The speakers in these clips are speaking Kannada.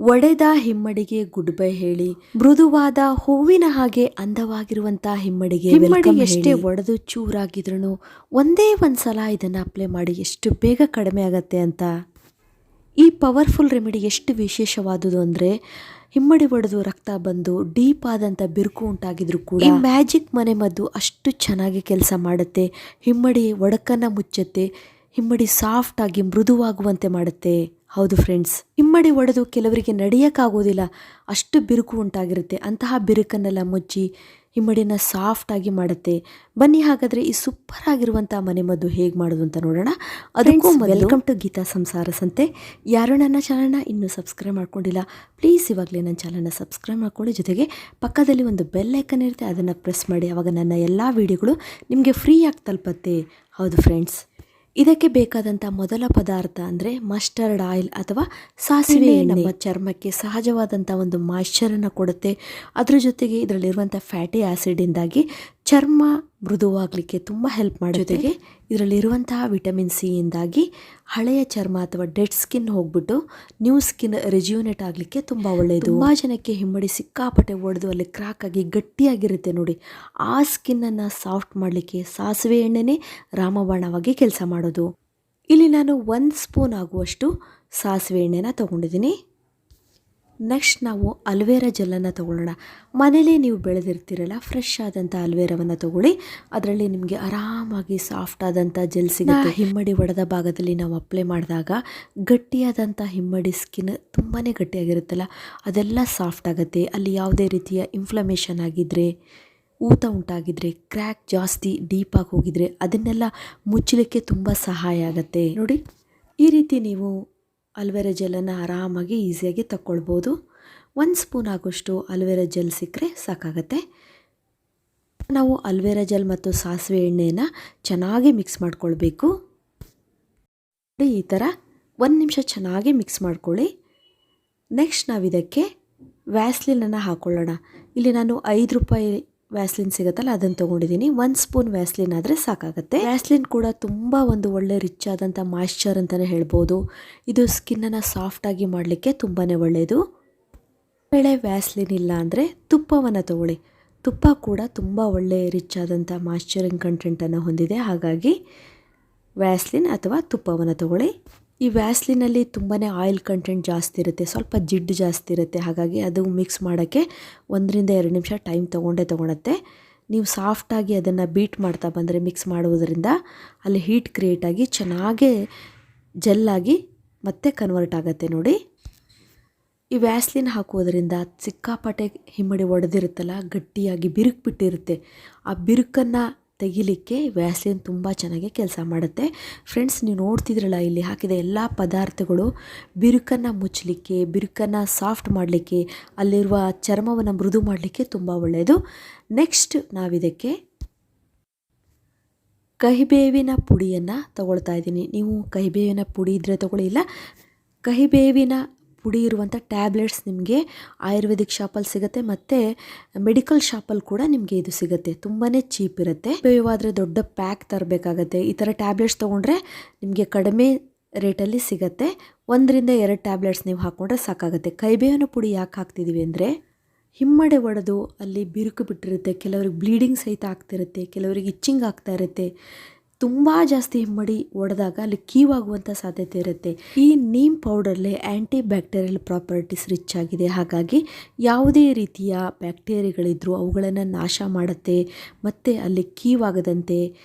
ಒಡೆದ ಹಿಮ್ಮಡಿಗೆ ಗುಡ್ ಬೈ ಹೇಳಿ, ಮೃದುವಾದ ಹೂವಿನ ಹಾಗೆ ಅಂದವಾಗಿರುವಂತಹ ಹಿಮ್ಮಡಿಗೆ ಎಷ್ಟೇ ಒಡೆದು ಚೂರಾಗಿದ್ರು ಒಂದೇ ಒಂದ್ಸಲ ಇದನ್ನ ಅಪ್ಲೈ ಮಾಡಿ ಎಷ್ಟು ಬೇಗ ಕಡಿಮೆ ಆಗತ್ತೆ ಅಂತ. ಈ ಪವರ್ಫುಲ್ ರೆಮಿಡಿ ಎಷ್ಟು ವಿಶೇಷವಾದುದು ಅಂದರೆ, ಹಿಮ್ಮಡಿ ಒಡೆದು ರಕ್ತ ಬಂದು ಡೀಪ್ ಆದಂಥ ಬಿರುಕು ಉಂಟಾಗಿದ್ರು ಕೂಡ ಈ ಮ್ಯಾಜಿಕ್ ಮನೆಮದ್ದು ಅಷ್ಟು ಚೆನ್ನಾಗಿ ಕೆಲಸ ಮಾಡುತ್ತೆ. ಹಿಮ್ಮಡಿ ಒಡಕನ್ನು ಮುಚ್ಚುತ್ತೆ, ಹಿಮ್ಮಡಿ ಸಾಫ್ಟ್ ಆಗಿ ಮೃದುವಾಗುವಂತೆ ಮಾಡುತ್ತೆ. ಹೌದು ಫ್ರೆಂಡ್ಸ್, ಹಿಮ್ಮಡಿ ಒಡೆದು ಕೆಲವರಿಗೆ ನಡೆಯೋಕ್ಕಾಗೋದಿಲ್ಲ, ಅಷ್ಟು ಬಿರುಕು ಉಂಟಾಗಿರುತ್ತೆ. ಅಂತಹ ಬಿರುಕನ್ನೆಲ್ಲ ಮುಚ್ಚಿ ಹಿಮ್ಮಡಿನ ಸಾಫ್ಟ್ ಆಗಿ ಮಾಡುತ್ತೆ. ಬನ್ನಿ ಹಾಗಾದರೆ ಈ ಸೂಪರ್ ಆಗಿರುವಂಥ ಮನೆಮದ್ದು ಹೇಗೆ ಮಾಡೋದು ಅಂತ ನೋಡೋಣ. ಅದಕ್ಕೂ ವೆಲ್ಕಮ್ ಟು ಗೀತಾ ಸಂಸಾರ ಸಂತೆ. ಯಾರು ನನ್ನ ಚಾನಲ್ನ ಇನ್ನೂ ಸಬ್ಸ್ಕ್ರೈಬ್ ಮಾಡ್ಕೊಂಡಿಲ್ಲ, ಪ್ಲೀಸ್ ಇವಾಗಲೇ ನನ್ನ ಚಾನಲ್ನ ಸಬ್ಸ್ಕ್ರೈಬ್ ಮಾಡ್ಕೊಳ್ಳಿ. ಜೊತೆಗೆ ಪಕ್ಕದಲ್ಲಿ ಒಂದು ಬೆಲ್ ಐಕನ್ ಇರುತ್ತೆ, ಅದನ್ನು ಪ್ರೆಸ್ ಮಾಡಿ. ಆವಾಗ ನನ್ನ ಎಲ್ಲ ವಿಡಿಯೋಗಳು ನಿಮಗೆ ಫ್ರೀಯಾಗಿ ತಲುಪತ್ತೆ. ಹೌದು ಫ್ರೆಂಡ್ಸ್, ಇದಕ್ಕೆ ಬೇಕಾದಂಥ ಮೊದಲ ಪದಾರ್ಥ ಅಂದರೆ ಮಸ್ಟರ್ಡ್ ಆಯಿಲ್ ಅಥವಾ ಸಾಸಿವೆ ಎಣ್ಣೆ. ನಮ್ಮ ಚರ್ಮಕ್ಕೆ ಸಹಜವಾದಂಥ ಒಂದು ಮಾಯ್ಶ್ಚರನ್ನು ಕೊಡುತ್ತೆ. ಅದರ ಜೊತೆಗೆ ಇದರಲ್ಲಿರುವಂಥ ಫ್ಯಾಟಿ ಆ್ಯಸಿಡಿಂದಾಗಿ ಚರ್ಮ ಮೃದುವಾಗಲಿಕ್ಕೆ ತುಂಬ ಹೆಲ್ಪ್ ಮಾಡುತ್ತೆ. ಜೊತೆಗೆ ಇದರಲ್ಲಿರುವಂತಹ ವಿಟಮಿನ್ ಸಿ ಇಂದಾಗಿ ಹಳೆಯ ಚರ್ಮ ಅಥವಾ ಡೆಡ್ ಸ್ಕಿನ್ ಹೋಗ್ಬಿಟ್ಟು ನ್ಯೂ ಸ್ಕಿನ್ ರಿಜ್ಯೂನೇಟ್ ಆಗಲಿಕ್ಕೆ ತುಂಬ ಒಳ್ಳೆಯದು. ತುಂಬ ಜನಕ್ಕೆ ಹಿಮ್ಮಡಿ ಸಿಕ್ಕಾಪಟ್ಟೆ ಒಡೆದು ಅಲ್ಲಿ ಕ್ರಾಕ್ ಆಗಿ ಗಟ್ಟಿಯಾಗಿರುತ್ತೆ ನೋಡಿ, ಆ ಸ್ಕಿನ್ನನ್ನು ಸಾಫ್ಟ್ ಮಾಡಲಿಕ್ಕೆ ಸಾಸಿವೆ ಎಣ್ಣೆನೇ ರಾಮಬಾಣವಾಗಿ ಕೆಲಸ ಮಾಡೋದು. ಇಲ್ಲಿ ನಾನು 1 ಸ್ಪೂನ್ ಆಗುವಷ್ಟು ಸಾಸಿವೆ ಎಣ್ಣೆನ ತೊಗೊಂಡಿದ್ದೀನಿ. ನೆಕ್ಸ್ಟ್ ನಾವು ಅಲ್ವೇರಾ ಜೆಲ್ಲನ್ನು ತೊಗೊಳ್ಳೋಣ. ಮನೇಲೇ ನೀವು ಬೆಳೆದಿರ್ತೀರಲ್ಲ, ಫ್ರೆಶ್ ಆದಂಥ ಅಲ್ವೇರಾವನ್ನು ತೊಗೊಳ್ಳಿ. ಅದರಲ್ಲಿ ನಿಮಗೆ ಆರಾಮಾಗಿ ಸಾಫ್ಟ್ ಆದಂಥ ಜೆಲ್ ಸಿಗುತ್ತೆ. ಹಿಮ್ಮಡಿ ಒಡೆದ ಭಾಗದಲ್ಲಿ ನಾವು ಅಪ್ಲೈ ಮಾಡಿದಾಗ ಗಟ್ಟಿಯಾದಂಥ ಹಿಮ್ಮಡಿ ಸ್ಕಿನ್ ತುಂಬಾ ಗಟ್ಟಿಯಾಗಿರುತ್ತಲ್ಲ, ಅದೆಲ್ಲ ಸಾಫ್ಟ್ ಆಗುತ್ತೆ. ಅಲ್ಲಿ ಯಾವುದೇ ರೀತಿಯ ಇನ್ಫ್ಲಮೇಷನ್ ಆಗಿದ್ದರೆ, ಊತ ಉಂಟಾಗಿದ್ರೆ, ಕ್ರ್ಯಾಕ್ ಜಾಸ್ತಿ ಡೀಪಾಗಿ ಹೋಗಿದ್ರೆ ಅದನ್ನೆಲ್ಲ ಮುಚ್ಚಲಿಕ್ಕೆ ತುಂಬ ಸಹಾಯ ಆಗುತ್ತೆ. ನೋಡಿ, ಈ ರೀತಿ ನೀವು ಅಲ್ವೇರಾ ಜೆಲ್ಲನ್ನು ಆರಾಮಾಗಿ ಈಸಿಯಾಗಿ ತಗೊಳ್ಬೋದು. 1 ಸ್ಪೂನ್ ಆಗೋಷ್ಟು ಅಲ್ವೇರಾ ಜೆಲ್ ಸಿಕ್ಕರೆ ಸಾಕಾಗತ್ತೆ. ನಾವು ಅಲ್ವೇರಾ ಜೆಲ್ ಮತ್ತು ಸಾಸಿವೆ ಎಣ್ಣೆಯನ್ನು ಚೆನ್ನಾಗಿ ಮಿಕ್ಸ್ ಮಾಡ್ಕೊಳ್ಬೇಕು. ಈ ಥರ 1 ನಿಮಿಷ ಚೆನ್ನಾಗಿ ಮಿಕ್ಸ್ ಮಾಡ್ಕೊಳ್ಳಿ. ನೆಕ್ಸ್ಟ್ ನಾವು ಇದಕ್ಕೆ ವ್ಯಾಸ್ಲಿನನ್ನು ಹಾಕ್ಕೊಳ್ಳೋಣ. ಇಲ್ಲಿ ನಾನು 5 ರೂಪಾಯಿ ವ್ಯಾಸ್ಲಿನ್ ಸಿಗುತ್ತಲ್ಲ, ಅದನ್ನು ತೊಗೊಂಡಿದ್ದೀನಿ. 1 ಸ್ಪೂನ್ ವ್ಯಾಸ್ಲಿನ್ ಆದರೆ ಸಾಕಾಗುತ್ತೆ. ವ್ಯಾಸ್ಲಿನ್ ಕೂಡ ತುಂಬ ಒಂದು ಒಳ್ಳೆ ರಿಚ್ ಆದಂಥ ಮಾಯ್ಶ್ಚರ್ ಅಂತಲೇ ಹೇಳ್ಬೋದು. ಇದು ಸ್ಕಿನ್ನನ್ನು ಸಾಫ್ಟಾಗಿ ಮಾಡಲಿಕ್ಕೆ ತುಂಬಾ ಒಳ್ಳೆಯದು. ವೇಳೆ ವ್ಯಾಸ್ಲಿನ್ ಇಲ್ಲ ಅಂದರೆ ತುಪ್ಪವನ್ನು ತೊಗೊಳ್ಳಿ. ತುಪ್ಪ ಕೂಡ ತುಂಬ ಒಳ್ಳೆ ರಿಚ್ ಆದಂಥ ಮಾಯ್ಶ್ಚರಿಂಗ್ ಕಂಟೆಂಟನ್ನು ಹೊಂದಿದೆ. ಹಾಗಾಗಿ ವ್ಯಾಸ್ಲಿನ್ ಅಥವಾ ತುಪ್ಪವನ್ನು ತೊಗೊಳ್ಳಿ. ಈ ವ್ಯಾಸ್ಲಿನಲ್ಲಿ ತುಂಬಾ ಆಯಿಲ್ ಕಂಟೆಂಟ್ ಜಾಸ್ತಿ ಇರುತ್ತೆ, ಸ್ವಲ್ಪ ಜಿಡ್ಡು ಜಾಸ್ತಿ ಇರುತ್ತೆ. ಹಾಗಾಗಿ ಅದು ಮಿಕ್ಸ್ ಮಾಡೋಕ್ಕೆ 1 ರಿಂದ 2 ನಿಮಿಷ ಟೈಮ್ ತೊಗೊಳುತ್ತೆ. ನೀವು ಸಾಫ್ಟಾಗಿ ಅದನ್ನು ಬೀಟ್ ಮಾಡ್ತಾ ಬಂದರೆ, ಮಿಕ್ಸ್ ಮಾಡುವುದರಿಂದ ಅಲ್ಲಿ ಹೀಟ್ ಕ್ರಿಯೇಟ್ ಆಗಿ ಚೆನ್ನಾಗೇ ಜೆಲ್ಲಾಗಿ ಮತ್ತೆ ಕನ್ವರ್ಟ್ ಆಗುತ್ತೆ ನೋಡಿ. ಈ ವ್ಯಾಸ್ಲಿನ್ ಹಾಕುವುದರಿಂದ ಸಿಕ್ಕಾಪಟ್ಟೆ ಹಿಮ್ಮಡಿ ಒಡೆದಿರುತ್ತಲ್ಲ, ಗಟ್ಟಿಯಾಗಿ ಬಿರುಕು ಬಿಟ್ಟಿರುತ್ತೆ. ಆ ಬಿರುಕನ್ನು ತೆಗಿಲಿಕ್ಕೆ ವ್ಯಾಸ್ಲಿನ್ ತುಂಬ ಚೆನ್ನಾಗಿ ಕೆಲಸ ಮಾಡುತ್ತೆ. ಫ್ರೆಂಡ್ಸ್, ನೀವು ನೋಡ್ತಿದ್ರಲ್ಲ, ಇಲ್ಲಿ ಹಾಕಿದ ಎಲ್ಲ ಪದಾರ್ಥಗಳು ಬಿರುಕನ್ನು ಮುಚ್ಚಲಿಕ್ಕೆ, ಬಿರುಕನ್ನು ಸಾಫ್ಟ್ ಮಾಡಲಿಕ್ಕೆ, ಅಲ್ಲಿರುವ ಚರ್ಮವನ್ನು ಮೃದು ಮಾಡಲಿಕ್ಕೆ ತುಂಬ ಒಳ್ಳೆಯದು. ನೆಕ್ಸ್ಟ್ ನಾವಿದಕ್ಕೆ ಕಹಿಬೇವಿನ ಪುಡಿಯನ್ನು ತಗೊಳ್ತಾ ಇದ್ದೀನಿ. ನೀವು ಕಹಿಬೇವಿನ ಪುಡಿ ಇದ್ದರೆ ತಗೊಳ್ಳಿ, ಇಲ್ಲ ಕಹಿಬೇವಿನ ಪುಡಿ ಇರುವಂಥ ಟ್ಯಾಬ್ಲೆಟ್ಸ್ ನಿಮಗೆ ಆಯುರ್ವೇದಿಕ್ ಶಾಪಲ್ಲಿ ಸಿಗುತ್ತೆ, ಮತ್ತು ಮೆಡಿಕಲ್ ಶಾಪಲ್ಲಿ ಕೂಡ ನಿಮಗೆ ಇದು ಸಿಗುತ್ತೆ. ತುಂಬಾ ಚೀಪ್ ಇರುತ್ತೆ. ಬೇವಾದರೆ ದೊಡ್ಡ ಪ್ಯಾಕ್ ತರಬೇಕಾಗತ್ತೆ. ಈ ಥರ ಟ್ಯಾಬ್ಲೆಟ್ಸ್ ತೊಗೊಂಡ್ರೆ ನಿಮಗೆ ಕಡಿಮೆ ರೇಟಲ್ಲಿ ಸಿಗುತ್ತೆ. 1 ರಿಂದ 2 ಟ್ಯಾಬ್ಲೆಟ್ಸ್ ನೀವು ಹಾಕ್ಕೊಂಡ್ರೆ ಸಾಕಾಗುತ್ತೆ. ಕಹಿಬೇವಿನ ಪುಡಿ ಯಾಕೆ ಹಾಕ್ತಿದ್ದೀವಿ ಅಂದರೆ, ಹಿಮ್ಮಡೆ ಒಡೆದು ಅಲ್ಲಿ ಬಿರುಕು ಬಿಟ್ಟಿರುತ್ತೆ, ಕೆಲವರಿಗೆ ಬ್ಲೀಡಿಂಗ್ ಸಹಿತ ಆಗ್ತಿರುತ್ತೆ, ಕೆಲವರಿಗೆ ಇಚ್ಚಿಂಗ್ ಆಗ್ತಾ ಇರುತ್ತೆ. ತುಂಬ ಜಾಸ್ತಿ ಹಿಮ್ಮಡಿ ಒಡೆದಾಗ ಅಲ್ಲಿ ಕೀವಾಗುವಂಥ ಸಾಧ್ಯತೆ ಇರುತ್ತೆ. ಈ ನೀಮ್ ಪೌಡರ್ಲಿ ಆ್ಯಂಟಿ ಬ್ಯಾಕ್ಟೀರಿಯಲ್ ಪ್ರಾಪರ್ಟೀಸ್ ರಿಚ್ ಆಗಿದೆ. ಹಾಗಾಗಿ ಯಾವುದೇ ರೀತಿಯ ಬ್ಯಾಕ್ಟೀರಿಯಾಗಳಿದ್ರೂ ಅವುಗಳನ್ನು ನಾಶ ಮಾಡುತ್ತೆ, ಮತ್ತು ಅಲ್ಲಿ ಕೀವಾಗದಂತೆ,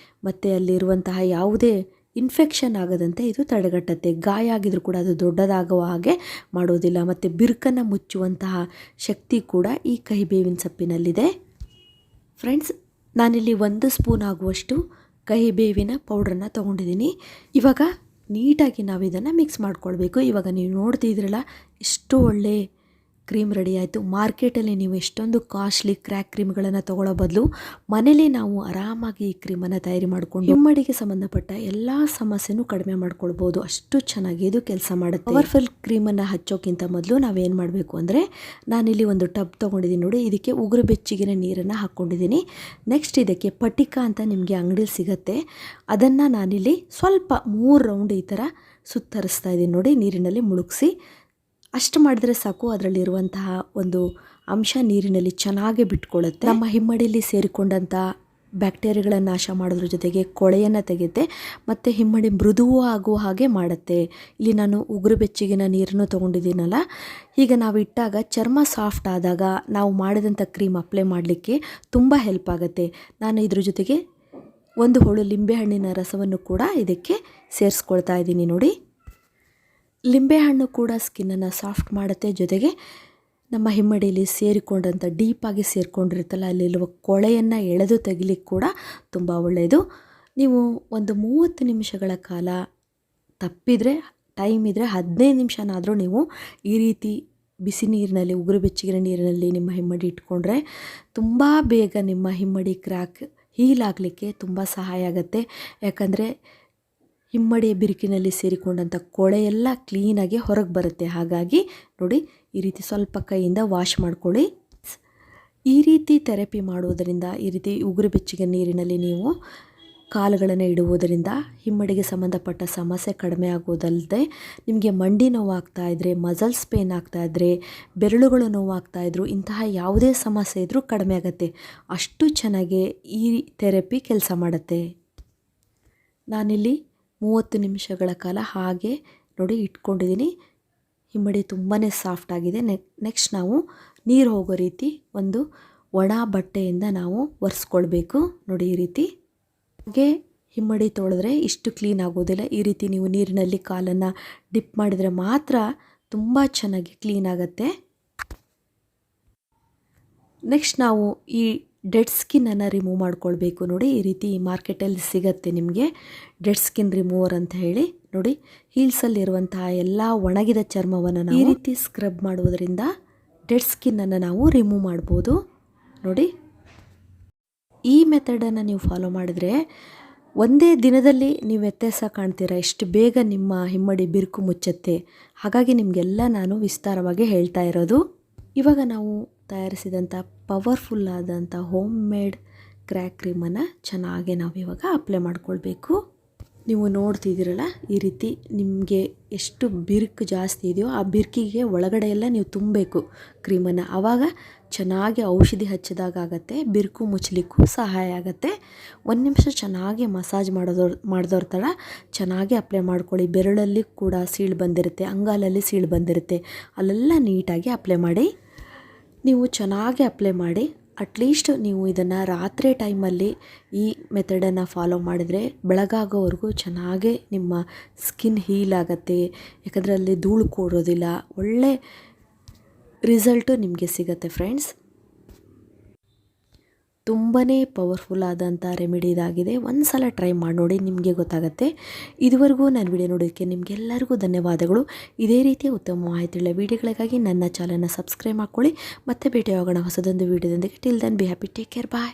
ಮತ್ತು ಅಲ್ಲಿರುವಂತಹ ಯಾವುದೇ ಇನ್ಫೆಕ್ಷನ್ ಆಗದಂತೆ ಇದು ತಡೆಗಟ್ಟುತ್ತೆ. ಗಾಯ ಆಗಿದ್ರೂ ಕೂಡ ಅದು ದೊಡ್ಡದಾಗುವ ಹಾಗೆ ಮಾಡೋದಿಲ್ಲ, ಮತ್ತು ಬಿರುಕನ್ನು ಮುಚ್ಚುವಂತಹ ಶಕ್ತಿ ಕೂಡ ಈ ಕಹಿಬೇವಿನ ಸೊಪ್ಪಿನಲ್ಲಿದೆ. ಫ್ರೆಂಡ್ಸ್, ನಾನಿಲ್ಲಿ 1 ಸ್ಪೂನ್ ಆಗುವಷ್ಟು ಕಹಿಬೇವಿನ ಪೌಡ್ರನ್ನು ತೊಗೊಂಡಿದ್ದೀನಿ. ಇವಾಗ ನೀಟಾಗಿ ನಾವು ಇದನ್ನು ಮಿಕ್ಸ್ ಮಾಡ್ಕೊಳ್ಬೇಕು. ಇವಾಗ ನೀವು ನೋಡ್ತಿದ್ರಲ್ಲ, ಎಷ್ಟು ಒಳ್ಳೆ ಕ್ರೀಮ್ ರೆಡಿ ಆಯಿತು. ಮಾರ್ಕೆಟಲ್ಲಿ ನೀವು ಎಷ್ಟೊಂದು ಕಾಸ್ಟ್ಲಿ ಕ್ರ್ಯಾಕ್ ಕ್ರೀಮ್ಗಳನ್ನು ತೊಗೊಳ್ಳೋ ಬದಲು ಮನೇಲಿ ನಾವು ಆರಾಮಾಗಿ ಈ ಕ್ರೀಮನ್ನು ತಯಾರಿ ಮಾಡಿಕೊಂಡು ಹಿಮ್ಮಡಿಗೆ ಸಂಬಂಧಪಟ್ಟ ಎಲ್ಲ ಸಮಸ್ಯೆನೂ ಕಡಿಮೆ ಮಾಡ್ಕೊಳ್ಬೋದು. ಅಷ್ಟು ಚೆನ್ನಾಗಿ ಇದು ಕೆಲಸ ಮಾಡುತ್ತೆ. ಪವರ್ಫುಲ್ ಕ್ರೀಮನ್ನು ಹಚ್ಚೋಕ್ಕಿಂತ ಮೊದಲು ನಾವೇನು ಮಾಡಬೇಕು ಅಂದರೆ, ನಾನಿಲ್ಲಿ ಒಂದು ಟಬ್ ತೊಗೊಂಡಿದ್ದೀನಿ ನೋಡಿ, ಇದಕ್ಕೆ ಉಗುರು ಬೆಚ್ಚಗಿನ ನೀರನ್ನು ಹಾಕ್ಕೊಂಡಿದ್ದೀನಿ. ನೆಕ್ಸ್ಟ್ ಇದಕ್ಕೆ ಪಟಿಕ ಅಂತ ನಿಮಗೆ ಅಂಗಡಿಯಲ್ಲಿ ಸಿಗುತ್ತೆ, ಅದನ್ನು ನಾನಿಲ್ಲಿ ಸ್ವಲ್ಪ 3 ರೌಂಡ್ ಈ ಥರ ಸುತ್ತರಿಸ್ತಾ ಇದ್ದೀನಿ ನೋಡಿ, ನೀರಿನಲ್ಲಿ ಮುಳುಗಿಸಿ. ಅಷ್ಟು ಮಾಡಿದರೆ ಸಾಕು, ಅದರಲ್ಲಿರುವಂತಹ ಒಂದು ಅಂಶ ನೀರಿನಲ್ಲಿ ಚೆನ್ನಾಗಿ ಬಿಟ್ಕೊಳ್ಳುತ್ತೆ. ನಮ್ಮ ಹಿಮ್ಮಡಿಯಲ್ಲಿ ಸೇರಿಕೊಂಡಂಥ ಬ್ಯಾಕ್ಟೀರಿಯಾಗಳನ್ನು ನಾಶ ಮಾಡೋದ್ರ ಜೊತೆಗೆ ಕೊಳೆಯನ್ನು ತೆಗೆಯುತ್ತೆ ಮತ್ತು ಹಿಮ್ಮಡಿ ಮೃದುವೂ ಆಗುವ ಹಾಗೆ ಮಾಡುತ್ತೆ. ಇಲ್ಲಿ ನಾನು ಉಗುರು ಬೆಚ್ಚಗಿನ ನೀರನ್ನು ತೊಗೊಂಡಿದ್ದೀನಲ್ಲ, ಈಗ ನಾವು ಇಟ್ಟಾಗ ಚರ್ಮ ಸಾಫ್ಟ್ ಆದಾಗ ನಾವು ಮಾಡಿದಂಥ ಕ್ರೀಮ್ ಅಪ್ಲೈ ಮಾಡಲಿಕ್ಕೆ ತುಂಬ ಹೆಲ್ಪ್ ಆಗುತ್ತೆ. ನಾನು ಇದ್ರ ಜೊತೆಗೆ ಒಂದು ಹೋಳು ಲಿಂಬೆಹಣ್ಣಿನ ರಸವನ್ನು ಕೂಡ ಇದಕ್ಕೆ ಸೇರಿಸ್ಕೊಳ್ತಾ ಇದ್ದೀನಿ. ನೋಡಿ, ಲಿಂಬೆಹಣ್ಣು ಕೂಡ ಸ್ಕಿನ್ನನ್ನು ಸಾಫ್ಟ್ ಮಾಡುತ್ತೆ, ಜೊತೆಗೆ ನಮ್ಮ ಹಿಮ್ಮಡಿಯಲ್ಲಿ ಸೇರಿಕೊಂಡಂಥ ಡೀಪಾಗಿ ಸೇರಿಕೊಂಡಿರುತ್ತಲ್ಲ ಅಲ್ಲಿರುವ ಕೊಳೆಯನ್ನು ಎಳೆದು ತೆಗಿಲಿಕ್ಕೆ ಕೂಡ ತುಂಬ ಒಳ್ಳೆಯದು. ನೀವು ಒಂದು 30 ನಿಮಿಷಗಳ ಕಾಲ ತಪ್ಪಿದರೆ, ಟೈಮ್ ಇದ್ದರೆ 15 ನಿಮಿಷನಾದರೂ ನೀವು ಈ ರೀತಿ ಬಿಸಿ ನೀರಿನಲ್ಲಿ, ಉಗುರು ಬೆಚ್ಚಗಿನ ನೀರಿನಲ್ಲಿ ನಿಮ್ಮ ಹಿಮ್ಮಡಿ ಇಟ್ಕೊಂಡ್ರೆ ತುಂಬ ಬೇಗ ನಿಮ್ಮ ಹಿಮ್ಮಡಿ ಕ್ರ್ಯಾಕ್ ಹೀಲ್ ಆಗಲಿಕ್ಕೆ ತುಂಬ ಸಹಾಯ ಆಗುತ್ತೆ. ಯಾಕಂದರೆ ಹಿಮ್ಮಡಿಯ ಬಿರುಕಿನಲ್ಲಿ ಸೇರಿಕೊಂಡಂಥ ಕೊಳೆಯೆಲ್ಲ ಕ್ಲೀನಾಗಿ ಹೊರಗೆ ಬರುತ್ತೆ. ಹಾಗಾಗಿ ನೋಡಿ, ಈ ರೀತಿ ಸ್ವಲ್ಪ ಕೈಯಿಂದ ವಾಶ್ ಮಾಡ್ಕೊಳ್ಳಿ. ಈ ರೀತಿ ಥೆರಪಿ ಮಾಡುವುದರಿಂದ, ಈ ರೀತಿ ಉಗುರು ಬೆಚ್ಚಗಿನ ನೀರಿನಲ್ಲಿ ನೀವು ಕಾಲುಗಳನ್ನು ಇಡುವುದರಿಂದ ಹಿಮ್ಮಡಿಗೆ ಸಂಬಂಧಪಟ್ಟ ಸಮಸ್ಯೆ ಕಡಿಮೆ ಆಗೋದಲ್ಲದೆ, ನಿಮಗೆ ಮಂಡಿ ನೋವಾಗ್ತಾ ಇದ್ದರೆ, ಮಸಲ್ಸ್ ಪೇನ್ ಆಗ್ತಾಯಿದ್ರೆ, ಬೆರಳುಗಳು ನೋವಾಗ್ತಾಯಿದ್ರು, ಇಂತಹ ಯಾವುದೇ ಸಮಸ್ಯೆ ಇದ್ದರೂ ಕಡಿಮೆ ಆಗುತ್ತೆ. ಅಷ್ಟು ಚೆನ್ನಾಗಿ ಈ ಥೆರಪಿ ಕೆಲಸ ಮಾಡುತ್ತೆ. ನಾನಿಲ್ಲಿ 30 ನಿಮಿಷಗಳ ಕಾಲ ಹಾಗೆ ನೋಡಿ ಇಟ್ಕೊಂಡಿದ್ದೀನಿ. ಹಿಮ್ಮಡಿ ತುಂಬಾ ಸಾಫ್ಟ್ ಆಗಿದೆ. ನೆಕ್ಸ್ಟ್ ನಾವು ನೀರು ಹೋಗೋ ರೀತಿ ಒಂದು ಒಣ ಬಟ್ಟೆಯಿಂದ ನಾವು ಒರೆಸ್ಕೊಳ್ಬೇಕು. ನೋಡಿ, ಈ ರೀತಿ ಹಾಗೆ ಹಿಮ್ಮಡಿ ತೊಳೆದ್ರೆ ಇಷ್ಟು ಕ್ಲೀನ್ ಆಗೋದಿಲ್ಲ. ಈ ರೀತಿ ನೀವು ನೀರಿನಲ್ಲಿ ಕಾಲನ್ನು ಡಿಪ್ ಮಾಡಿದರೆ ಮಾತ್ರ ತುಂಬ ಚೆನ್ನಾಗಿ ಕ್ಲೀನ್ ಆಗುತ್ತೆ. ನೆಕ್ಸ್ಟ್ ನಾವು ಈ ಡೆಡ್ ಸ್ಕಿನ್ನನ್ನು ರಿಮೂವ್ ಮಾಡ್ಕೊಳ್ಬೇಕು. ನೋಡಿ, ಈ ರೀತಿ ಮಾರ್ಕೆಟಲ್ಲಿ ಸಿಗುತ್ತೆ ನಿಮಗೆ ಡೆಡ್ ಸ್ಕಿನ್ ರಿಮೂವರ್ ಅಂತ ಹೇಳಿ. ನೋಡಿ, ಹೀಲ್ಸಲ್ಲಿರುವಂತಹ ಎಲ್ಲ ಒಣಗಿದ ಚರ್ಮವನ್ನು ನಾವು ಈ ರೀತಿ ಸ್ಕ್ರಬ್ ಮಾಡುವುದರಿಂದ ಡೆಡ್ ಸ್ಕಿನ್ನನ್ನು ನಾವು ರಿಮೂವ್ ಮಾಡ್ಬೋದು. ನೋಡಿ, ಈ ಮೆಥಡನ್ನು ನೀವು ಫಾಲೋ ಮಾಡಿದರೆ ಒಂದೇ ದಿನದಲ್ಲಿ ನೀವು ವ್ಯತ್ಯಾಸ ಕಾಣ್ತೀರಾ, ಎಷ್ಟು ಬೇಗ ನಿಮ್ಮ ಹಿಮ್ಮಡಿ ಬಿರುಕು ಮುಚ್ಚುತ್ತೆ. ಹಾಗಾಗಿ ನಿಮಗೆಲ್ಲ ನಾನು ವಿಸ್ತಾರವಾಗಿ ಹೇಳ್ತಾ ಇರೋದು. ಇವಾಗ ನಾವು ತಯಾರಿಸಿದಂಥ ಪವರ್ಫುಲ್ ಆದಂಥ ಹೋಮ್ ಮೇಡ್ ಕ್ರ್ಯಾಕ್ ಕ್ರೀಮನ್ನು ಚೆನ್ನಾಗಿ ನಾವು ಇವಾಗ ಅಪ್ಲೈ ಮಾಡ್ಕೊಳ್ಬೇಕು. ನೀವು ನೋಡ್ತಿದ್ದೀರಲ್ಲ, ಈ ರೀತಿ ನಿಮಗೆ ಎಷ್ಟು ಬಿರುಕು ಜಾಸ್ತಿ ಇದೆಯೋ ಆ ಬಿರುಕಿಗೆ ಒಳಗಡೆ ಎಲ್ಲ ನೀವು ತುಂಬಬೇಕು ಕ್ರೀಮನ್ನು. ಆವಾಗ ಚೆನ್ನಾಗಿ ಔಷಧಿ ಹಚ್ಚಿದಾಗತ್ತೆ, ಬಿರುಕು ಮುಚ್ಚಲಿಕ್ಕೂ ಸಹಾಯ ಆಗುತ್ತೆ. 1 ನಿಮಿಷ ಚೆನ್ನಾಗಿ ಮಸಾಜ್ ಮಾಡಿದವ್ರ ಥರ ಚೆನ್ನಾಗಿ ಅಪ್ಲೈ ಮಾಡ್ಕೊಳ್ಳಿ. ಬೆರಳಲ್ಲಿ ಕೂಡ ಸೀಳು ಬಂದಿರುತ್ತೆ, ಅಂಗಾಲಲ್ಲಿ ಸೀಳು ಬಂದಿರುತ್ತೆ, ಅಲ್ಲೆಲ್ಲ ನೀಟಾಗಿ ಅಪ್ಲೈ ಮಾಡಿ. ನೀವು ಚೆನ್ನಾಗಿ ಅಪ್ಲೈ ಮಾಡಿ. ಅಟ್ಲೀಸ್ಟ್ ನೀವು ಇದನ್ನು ರಾತ್ರಿ ಟೈಮಲ್ಲಿ ಈ ಮೆಥಡನ್ನು ಫಾಲೋ ಮಾಡಿದರೆ ಬೆಳಗಾಗೋವರೆಗೂ ಚೆನ್ನಾಗೇ ನಿಮ್ಮ ಸ್ಕಿನ್ ಹೀಲ್ ಆಗುತ್ತೆ. ಯಾಕಂದರೆ ಅಲ್ಲಿ ಧೂಳು ಕೂರೋದಿಲ್ಲ, ಒಳ್ಳೆ ರಿಸಲ್ಟು ನಿಮಗೆ ಸಿಗುತ್ತೆ ಫ್ರೆಂಡ್ಸ್. ತುಂಬಾ ಪವರ್ಫುಲ್ ಆದಂಥ ರೆಮಿಡಿ ಇದಾಗಿದೆ. ಒಂದು ಸಲ ಟ್ರೈ ಮಾಡಿ ನೋಡಿ, ನಿಮಗೆ ಗೊತ್ತಾಗುತ್ತೆ. ಇದುವರೆಗೂ ನನ್ನ ವಿಡಿಯೋ ನೋಡೋದಕ್ಕೆ ನಿಮಗೆಲ್ಲರಿಗೂ ಧನ್ಯವಾದಗಳು. ಇದೇ ರೀತಿಯ ಉತ್ತಮ ಮಾಹಿತಿಯುಳ್ಳ ವಿಡಿಯೋಗಳಿಗಾಗಿ ನನ್ನ ಚಾನಲ್ನ ಸಬ್ಸ್ಕ್ರೈಬ್ ಮಾಡ್ಕೊಳ್ಳಿ. ಮತ್ತೆ ಭೇಟಿಯಾಗೋಣ ಹೊಸದೊಂದು ವಿಡಿಯೋದೊಂದಿಗೆ. Till then be happy, take care, bye.